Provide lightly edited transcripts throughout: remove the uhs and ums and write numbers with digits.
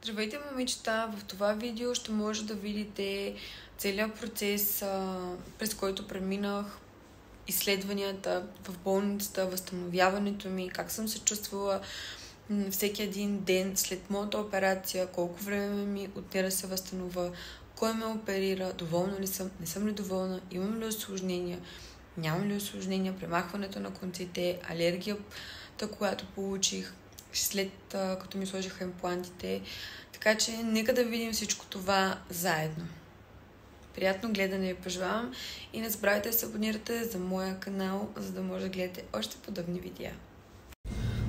Здравейте, момичета! В това видео ще може да видите целият процес, през който преминах, изследванията в болницата, възстановяването ми, как съм се чувствала всеки един ден след моята операция, колко време ми отне да се възстановя, кой ме оперира, доволна ли съм, не съм ли доволна, имам ли усложнения, нямам ли усложнения, премахването на конците, алергията, която получих след като ми сложиха имплантите. Така че нека да видим всичко това заедно. Приятно гледане ви пожелавам и не забравяйте да се абонирате за моя канал, за да може да гледате още подобни видеа.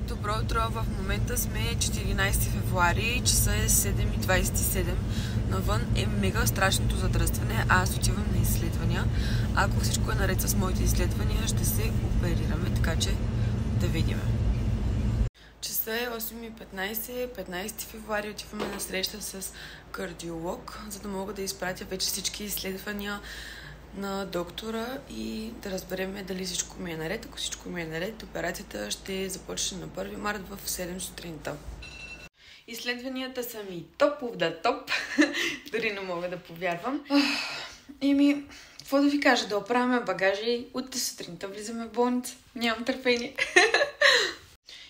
Добро утро! В момента сме 14 февруари, часа е 7:27. Навън е мега страшното задръстване, а аз отивам на изследвания. Ако всичко е наред с моите изследвания, ще се оперираме, така че да видим. Часа е 8:15, 15 февруари, отиваме на среща с кардиолог, за да мога да изпратя вече всички изследвания на доктора и да разберем дали всичко ми е наред. Ако всичко ми е наред, операцията ще започне на 1 март в 7 сутринта. Изследванията са ми топ of the топ. Дори не мога да повярвам. Какво да ви кажа? Да оправяме багажи. Утре сутринта влизаме в болница. Нямам търпение.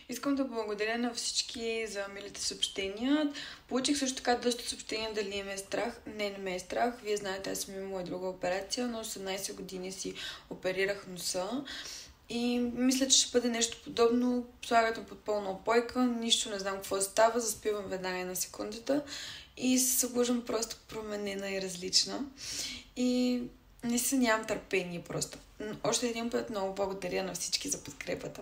Искам да благодаря на всички за милите съобщения. Получих също така доста съобщения дали ме е страх. Не ме е страх. Вие знаете, аз съм имала друга операция. На 18 години си оперирах носа. И мисля, че ще бъде нещо подобно. Слагат ме под пълна опойка. Нищо не знам какво става. Заспивам веднага на секундата. И се събуждам просто променена и различна. И не се нямам търпение просто. Още един път много благодаря на всички за подкрепата.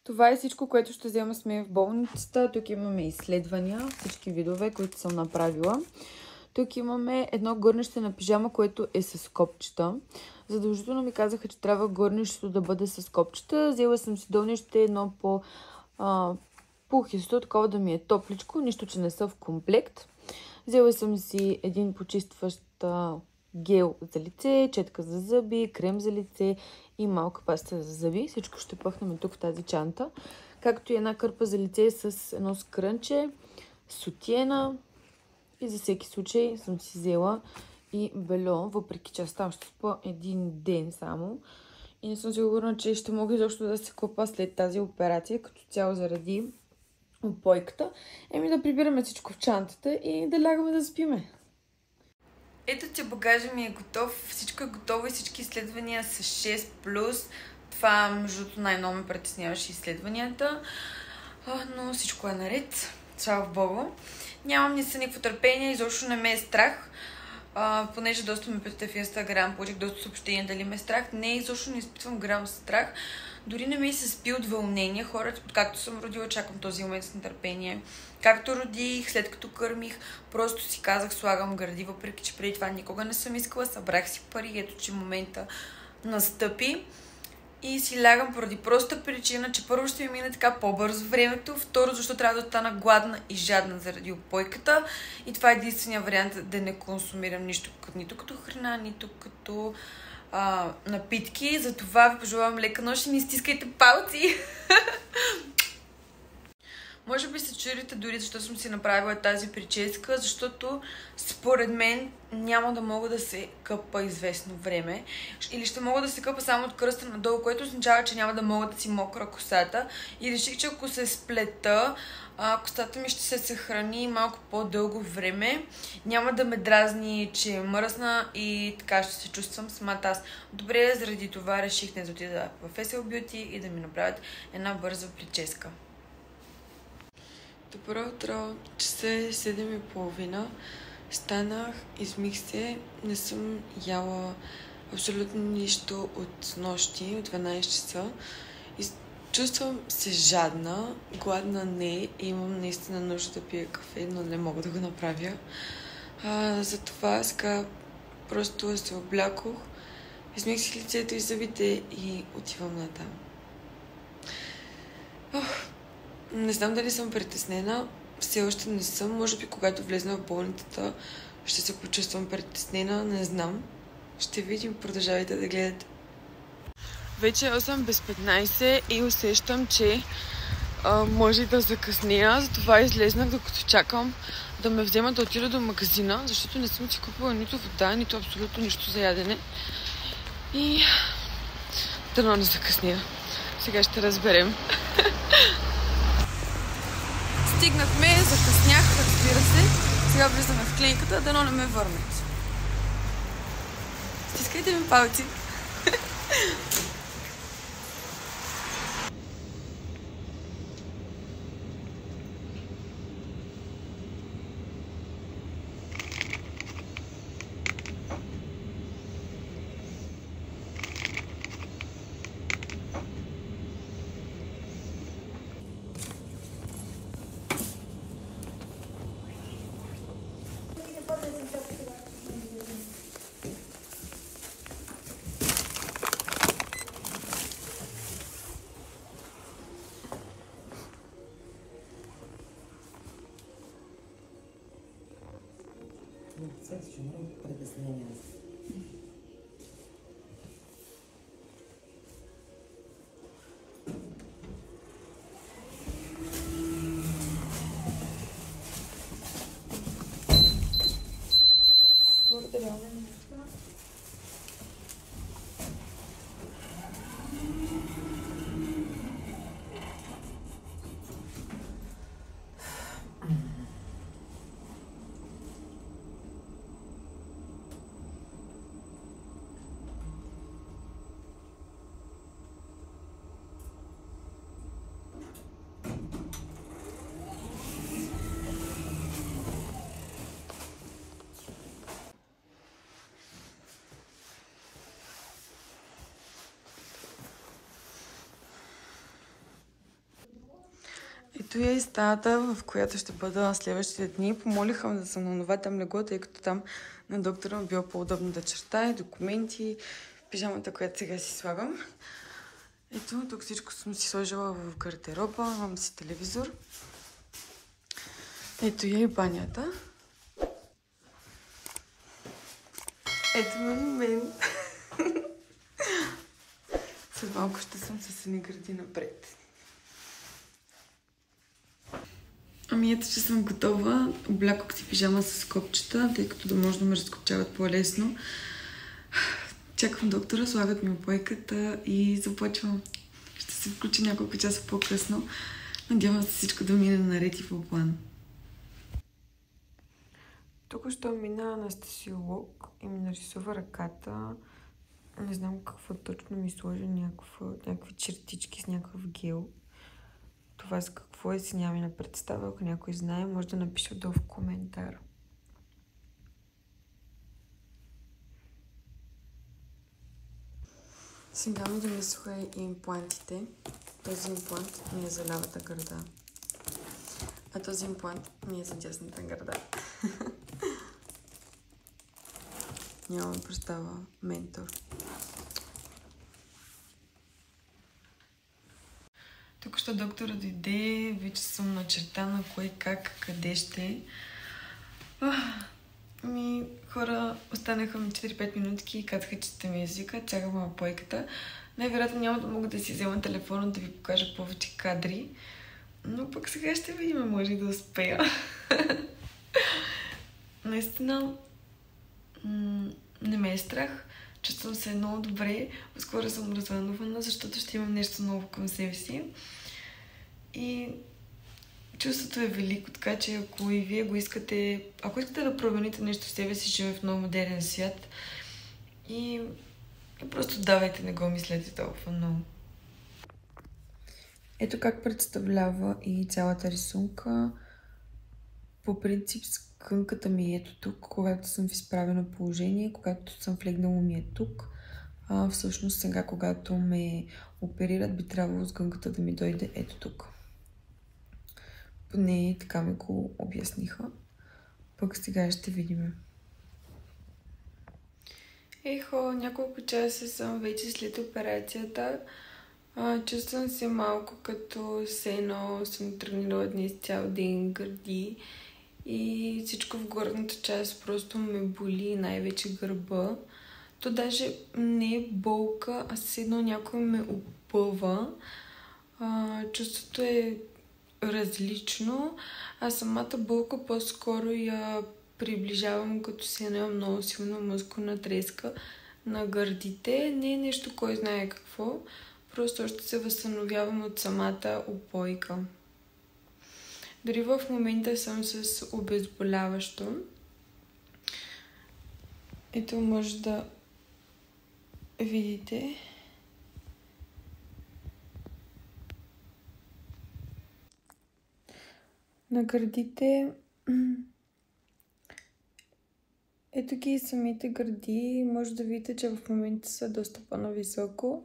Това е всичко, което ще взема с мен в болницата. Тук имаме изследвания, всички видове, които съм направила. Тук имаме едно гърнеще на пижама, което е с копчета. Задължително ми казаха, че трябва гърнещето да бъде с копчета. Взела съм си долнище едно по-пухисто, такова да ми е топличко, нищо, че не са в комплект. Взела съм си един почистващ гел за лице, четка за зъби, крем за лице и малка паста за зъби. Всичко ще пъхнем тук в тази чанта. Както и една кърпа за лице с едно скрънче, сутиена и за всеки случай съм си взела и бельо, въпреки че аз там ще спа един ден само. И не съм сигурна, че ще мога изобщо да се купа след тази операция, като цяло заради опойката. Да прибираме всичко в чантата и да лягаме да спиме. Ето, че багажа ми е готов, всичко е готово и всички изследвания са 6+. Това, между другото, най-много ме притесняваше изследванията, но всичко е наред. Слава Богу. Нямам никакво търпение, изобщо не ме е страх, понеже доста ме питате в Инстаграм, получих доста съобщения дали ме е страх. Не, изобщо не изпитвам грам страх. Дори не ме се спи от вълнение. Хората, откакто съм родила, чакам този момент с нетърпение. Както родих, след като кърмих, просто си казах, слагам гърди, въпреки че преди това никога не съм искала. Събрах си пари, ето че момента настъпи. И си лягам поради проста причина, че първо ще ми мине така по-бързо времето, второ, защото трябва да остана гладна и жадна заради опойката. И това е единствения вариант да не консумирам нищо, нито като храна, нито като напитки. Затова ви пожелавам лека нощ и не стискайте палци! Може би се чудите дори защо съм си направила тази прическа, защото според мен няма да мога да се къпа известно време. Или ще мога да се къпа само от кръста надолу, което означава, че няма да мога да си мокра косата. И реших, че ако се сплета, косата ми ще се съхрани малко по-дълго време. Няма да ме дразни, че е мръсна и така ще се чувствам самата аз. Добре, заради това реших да отида в SL Beauty и да ми направят една бърза прическа. Добро утро, часа е 7:30. Станах, измих се, не съм яла абсолютно нищо от нощи, от 12 часа. Чувствам се жадна, гладна не и имам наистина нужда да пия кафе, но не мога да го направя. Затова сега просто се облякох, измих си лицето и зъбите и отивам натам. Не знам дали съм притеснена, все още не съм. Може би когато влезна в болницата ще се почувствам притеснена, не знам. Ще видим, продължавайте да гледате. Вече е 8:15 и усещам, че може и да закъснея, затова излезнах докато чакам да ме вземат да отида до магазина, защото не съм си купила нито вода, нито абсолютно нищо за ядене. И дано не закъсня. Сега ще разберем. Стигнахме, закъснях, разбира се. Сега влизаме в клиниката, дано не ме върнат. Стискайте ми палци. Следващия морам притеснения. Благодаря. Ето я и стаята, в която ще бъда следващите дни. Помолиха ме да съм на това там легло, тъй като там на доктора ми било по-удобно да чертая, документи, пижамата, която сега си слагам. Ето, тук всичко съм си сложила в гардероба, имам си телевизор. Ето я и банята. Ето мен. След малко ще съм с едни гърди напред. Ами ето, че съм готова. Облякох си пижама с копчета, тъй като да може да ме разкопчават по-лесно. Чакам доктора, слагат ми обойката и започвам. Ще се включи няколко часа по-късно. Надявам се всичко да мине наред и по план. Тук що мина анестезиолог и ми нарисува ръката. Не знам какво точно ми сложи, някакви чертички с някакъв гел. Това с какво е, си нямам на представа. Ако някой знае, може да напише долу в коментар. Сега ми донесоха и имплантите. Този имплант ми е за лявата гърда, а този имплант ми е за дясната гърда. Нямам представа. Ментор. Тук що доктора дойде, вече съм начертана кое, как, къде ще. Хора, останаха ми 4-5 минутки и казаха, че сте ми езика, чакам апойката. Най-вероятно няма да мога да си взема телефона да ви покажа повече кадри, но пък сега ще видим, може и да успея. Наистина, не ме е страх, чувствам се много добре, скоро съм развълнувана, защото ще имам нещо ново към себе си. И чувството е велико, така че ако и вие го искате, ако искате да промените нещо в себе си, живе в много модерен свят и просто давайте, не го мислете толкова много. Ето как представлява и цялата рисунка. По принцип скънката ми е ето тук, когато съм в изправено положение, когато съм влегнала ми е тук. Всъщност сега, когато ме оперират, би трябвало сгънката да ми дойде ето тук. Поне така ми го обясниха. Пък сега ще видим. Ехо, няколко часа съм вече след операцията. Чувствам се малко като все едно съм тренирала днес цял ден гърди и всичко в горната част просто ме боли, най-вече гърба. То даже не е болка, а все едно някой ме опъва. Чувството е различно, а самата болка по-скоро я приближавам, като си имам много силна мускулна треска на гърдите. Не е нещо, кой знае какво, просто още се възстановявам от самата упойка. Дори в момента съм с обезболяващо. Ето може да видите. На гърдите ето ги самите гърди. Може да видите, че в момента са доста по-нависоко.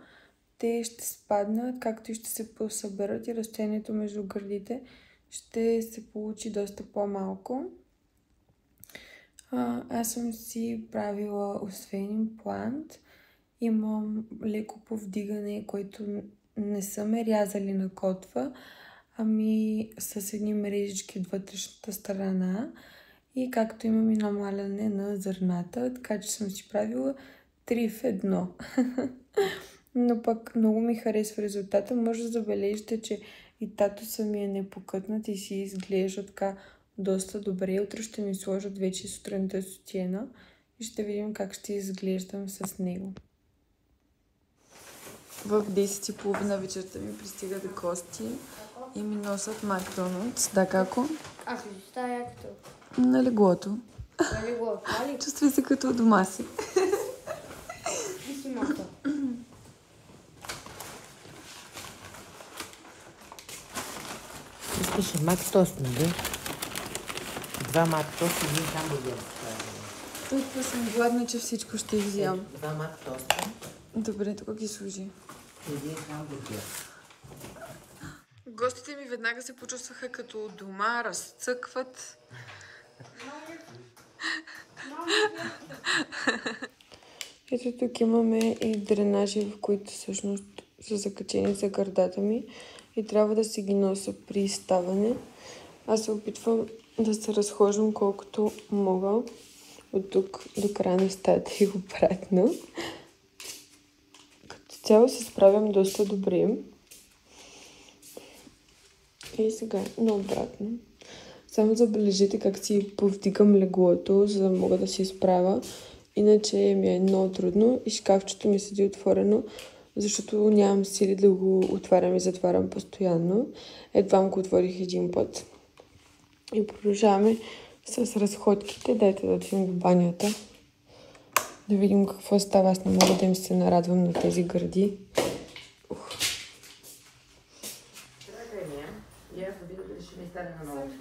Те ще спаднат, както и ще се посъберат и разстоянието между гърдите ще се получи доста по-малко. Аз съм си правила освен имплант, имам леко повдигане, което не са ме рязали на котва, ами с едни мрежички от вътрешната страна и както имам и намаляне на зърната, така че съм си правила 3 в 1. Но пък много ми харесва резултата. Може да забележите, че и татуса ми е непокътнат и си изглежда така доста добре. Утре ще ми сложат вече сутринта сутиена и ще видим как ще изглеждам с него. В 10:30 вечерта ми пристигат гости и ми носят Макдоналдс. Да, како? Аз ли стая якото? На леглото. На леглото, али? Чувствай се като у дома си. И си мата. Искаш мак тост, нали? 2 мак тост и 1 хамбургер. Толкова съм гладна, че всичко ще изям. 2 мак тоста Добре, тук ги служи. и 1 хамбургер. Гостите ми веднага се почувстваха като у дома, разцъкват. Ето тук имаме и дренажи, в които всъщност са закачени за гърдата ми и трябва да си ги нося при ставане. Аз се опитвам да се разхождам колкото мога от тук до края на стаята и обратно. Като цяло се справям доста добре. И сега наобратно. Само забележите как си повдигам леглото, за да мога да се изправя. Иначе ми е много трудно и шкафчето ми седи отворено, защото нямам сили да го отварям и затварям постоянно. Едва го отворих един път. И продължаваме с разходките. Дайте да отидем в банята. Да видим какво става. Аз не мога да им се нарадвам на тези гърди.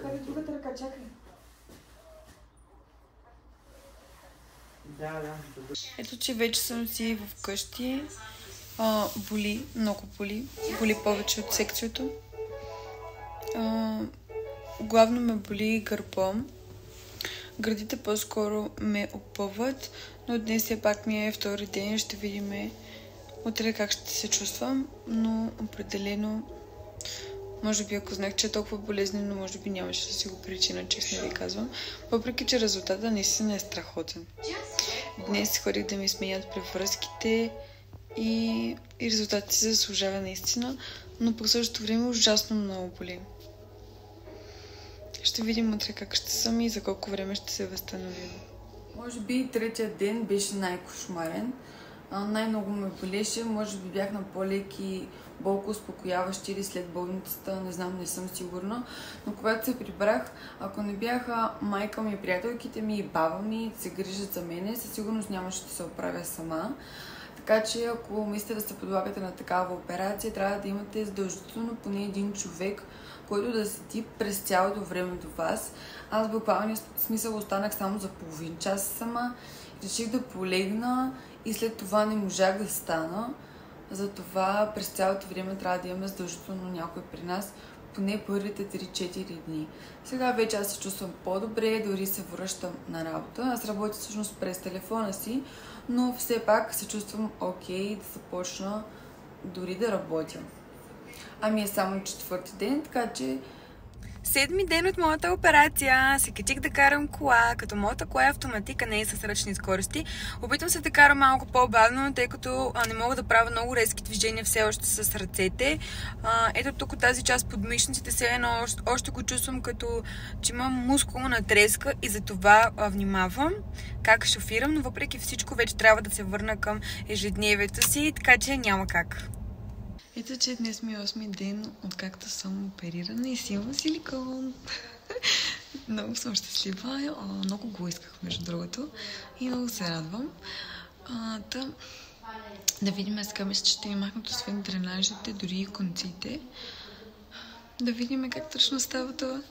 Къде другата ръка, чакай. Да. Ето, че вече съм си вкъщи. Боли, много боли. Боли повече от секцията. Главно ме боли гърба. Гърдите по-скоро ме опъват, но днес все пак ми е втори ден. Ще видим утре как ще се чувствам, но определено може би ако знах, че е толкова болезнено, може би нямаше да си го причина, честно ви казвам. Въпреки, че резултатът наистина е страхотен. Днес ходих да ми сменят превръзките и резултатът се заслужава наистина, но по същото време ужасно много боли. Ще видим утре как ще съм и за колко време ще се възстановим. Може би третия ден беше най-кошмарен. Най-много ме болеше, може би бях на по-леки болко успокояващи или след болницата, не знам, не съм сигурна. Но когато се прибрах, ако не бяха майка ми, приятелките ми и баба ми се грижат за мене, със сигурност нямаше да се оправя сама. Така че ако мислите да се подлагате на такава операция, трябва да имате задължително поне един човек, който да седи през цялото време до вас. Аз в буквалния смисъл останах само за половин час сама. Реших да полегна и след това не можах да стана. Затова през цялото време трябва да имаме задължително някой при нас, поне първите 3-4 дни. Сега вече аз се чувствам по-добре, дори се връщам на работа. Аз работя всъщност през телефона си, но все пак се чувствам окей да започна дори да работя. Ами е само четвърти ден, така че 7-ми ден от моята операция се качих да карам кола, като моята кола е автоматика, не е с ръчни скорости. Опитвам се да карам малко по-бавно, тъй като не мога да правя много резки движения все още с ръцете. Ето тук от тази част под мишниците все едно още го чувствам като че имам мускулна треска и за това внимавам как шофирам, но въпреки всичко вече трябва да се върна към ежедневието си, така че няма как. Ето, че днес ми е 8-ми ден, откакто съм оперирана и си имам силикон. Много съм щастлива. Много го исках, между другото. И много се радвам. Да видим сега, мисля, че ще ми махнат освен дренажите, дори и конците. Да видим как точно става това.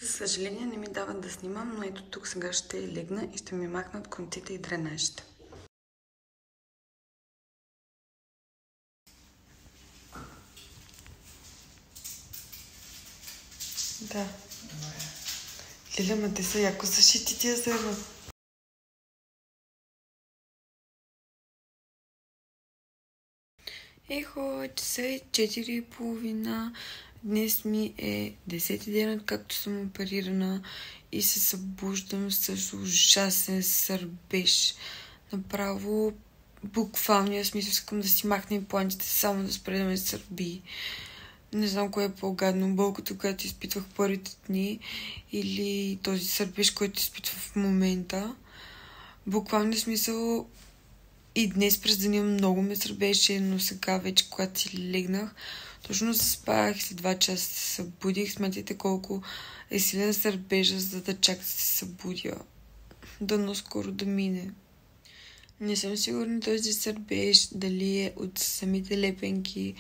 За съжаление не ми дават да снимам, но ето тук сега ще легна и ще ми махнат конците и дренажите. Да. Лиля, ма те са яко зашити тия зърна. Ехо, часа е 4:30. Днес ми е 10-ти ден, откакто съм оперирана и се събуждам с ужасен сърбеж. Направо, буквалния смисъл, искам да си махна имплантите, само да спре да ме сърби. Не знам кое е по-гадно, болката, която изпитвах първите дни или този сърбеж, който изпитвах в момента. Буквално смисъл и днес през деня много ме сърбеше, но сега вече, когато си легнах, точно заспах, след 2 часа се събудих. Смятайте колко е силен сърбежа, за да чак да се събудя. Дано скоро да мине. Не съм сигурна този сърбеж дали е от самите лепенки.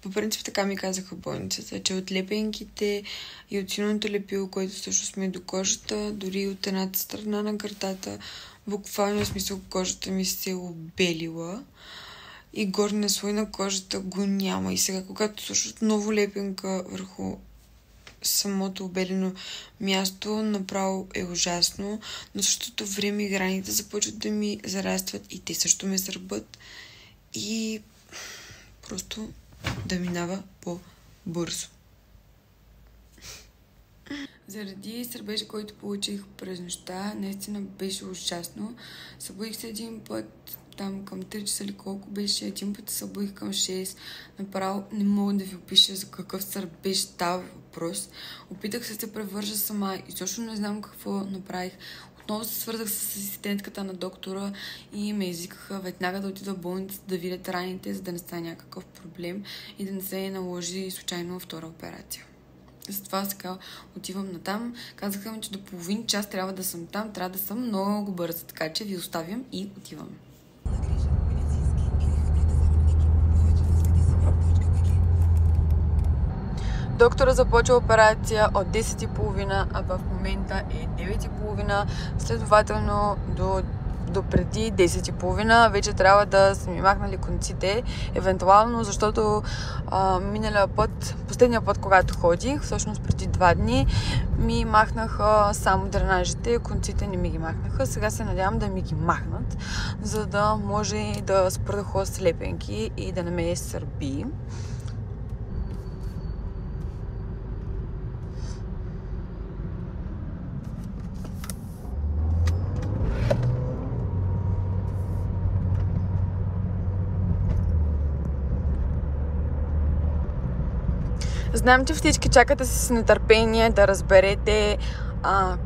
По принцип така ми казаха в болницата, че от лепенките и от силното лепило, което също сме до кожата, дори от едната страна на гърдата, буквално в смисъл кожата ми се е обелила и горния слой на кожата го няма. И сега, когато също отново лепенка върху самото обелено място, направо е ужасно, но в същото време граните започват да ми зарастват и те също ме сърбат и просто да минава по-бързо. Заради сърбежа, който получих през нощта, наистина беше ужасно. Събудих се един път, там към 3 часа или колко беше, един път се събудих към 6. Направо не мога да ви опиша за какъв сърбеж става въпрос. Опитах се да превържа сама и точно не знам какво направих. Отново се свързах с асистентката на доктора и ме извикаха веднага да отида в болница да видят раните, за да не стане някакъв проблем и да не се наложи случайно втора операция. Затова сега отивам натам. Казаха ми, че до половин час трябва да съм там, трябва да съм много бърза, така че ви оставям и отивам. Доктора започва операция от 10:30, а в момента е 9:30. Следователно до преди 10:30 вече трябва да са ми махнали конците, евентуално, защото последния път, когато ходих, всъщност преди 2 дни, ми махнаха само дренажите, конците не ми ги махнаха. Сега се надявам да ми ги махнат, за да може да спра да ходя с лепенки и да не ме сърби. Знам, че всички чакате с нетърпение да разберете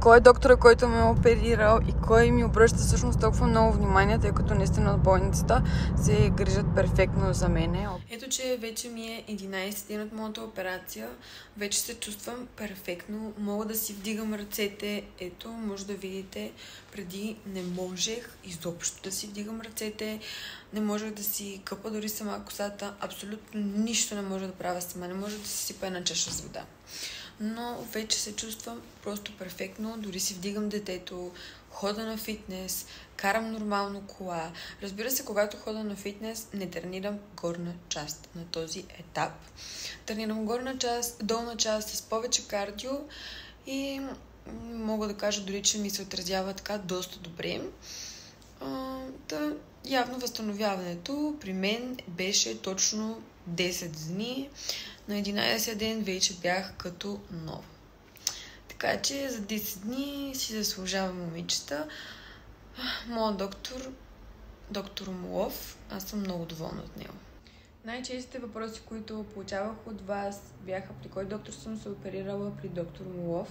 кой е доктора, който ме е оперирал и кой ми обръща всъщност толкова много внимание, тъй като наистина от болницата се грижат перфектно за мене. Ето, че вече ми е 11 ден от моята операция. Вече се чувствам перфектно. Мога да си вдигам ръцете. Ето, може да видите, преди не можех изобщо да си вдигам ръцете. Не можех да си къпа дори сама косата. Абсолютно нищо не може да правя сама. Не може да си сипа една чаша с вода. Но вече се чувствам просто перфектно. Дори си вдигам детето, хода на фитнес, карам нормално кола. Разбира се, когато хода на фитнес, не тренирам горна част на този етап. Тренирам горна част, долна част с повече кардио и мога да кажа дори, че ми се отразява така доста добре. Явно възстановяването при мен беше точно 10 дни. На 11 ден вече бях като нова. Така че за 10 дни си заслужава, момичета. Моят доктор Молов, аз съм много доволна от него. Най-честите въпроси, които получавах от вас, бяха при кой доктор съм се оперирала, при доктор Молов.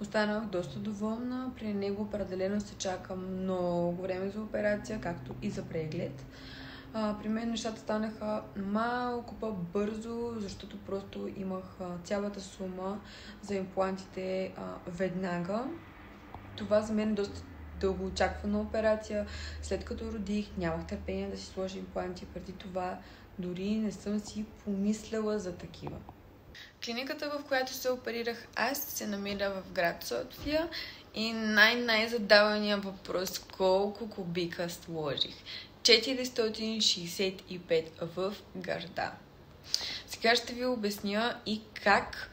Останах доста доволна. При него определено се чака много време за операция, както и за преглед. При мен нещата станаха малко по-бързо, защото просто имах цялата сума за имплантите веднага. Това за мен е доста дългоочаквана операция. След като родих, нямах търпение да си сложа импланти. Преди това дори не съм си помисляла за такива. Клиниката, в която се оперирах аз, се намира в град София и най-задавания въпрос: колко кубика сложих? 465 в гърда. Сега ще ви обясня и как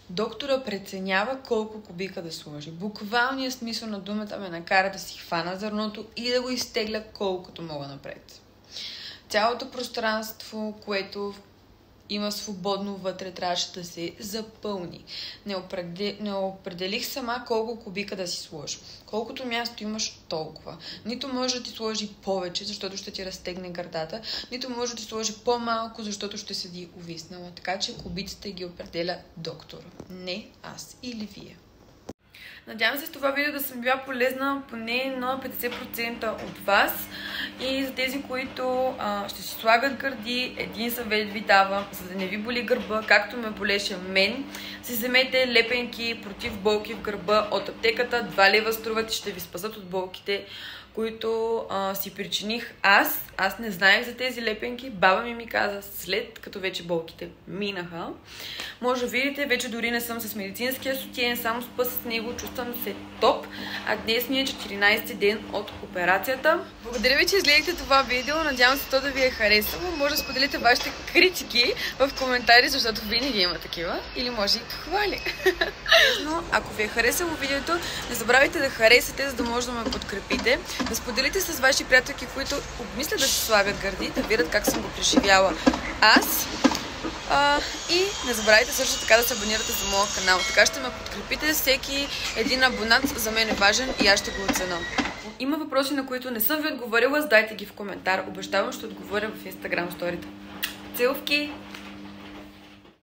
доктора преценява колко кубика да сложи. Буквалният смисъл на думата ме накара да си хвана зърното и да го изтегля колкото мога напред. Цялото пространство, което има свободно вътре, трябваше да се запълни. Не определих сама колко кубика да си сложа. Колкото място имаш, толкова. Нито може да ти сложи повече, защото ще ти разтегне гърдата, нито може да ти сложи по-малко, защото ще седи увиснала. Така че кубиците ги определя доктора. Не аз или вие. Надявам се с това видео да съм била полезна поне на 50% от вас. И за тези, които ще си слагат гърди, един съвет ви давам, за да не ви боли гърба, както ме болеше мен. Си вземете лепенки против болки в гърба от аптеката. 2 лева струват и ще ви спасат от болките, които си причиних аз. Аз не знаех за тези лепенки. Баба ми каза след като вече болките минаха. Може да видите, вече дори не съм с медицинския сутиен, само спа с него, чувствам се топ. А днес ми е 14 ден от операцията. Благодаря ви, че изгледахте това видео. Надявам се то да ви е харесало. Може да споделите вашите критики в коментари, защото винаги има такива. Или може и хвали. Но ако ви е харесало видеото, не забравяйте да харесате, за да може да ме подкрепите. Да споделите с ваши приятелки, които обмислят да си слагат гърди, да видят как съм го преживяла аз. И не забравяйте също така да се абонирате за моя канал. Така ще ме подкрепите. Всеки един абонат за мен е важен и аз ще го оценя. Има въпроси, на които не съм ви отговорила, задайте ги в коментар. Обещавам, ще отговоря в Instagram сторите. Целувки!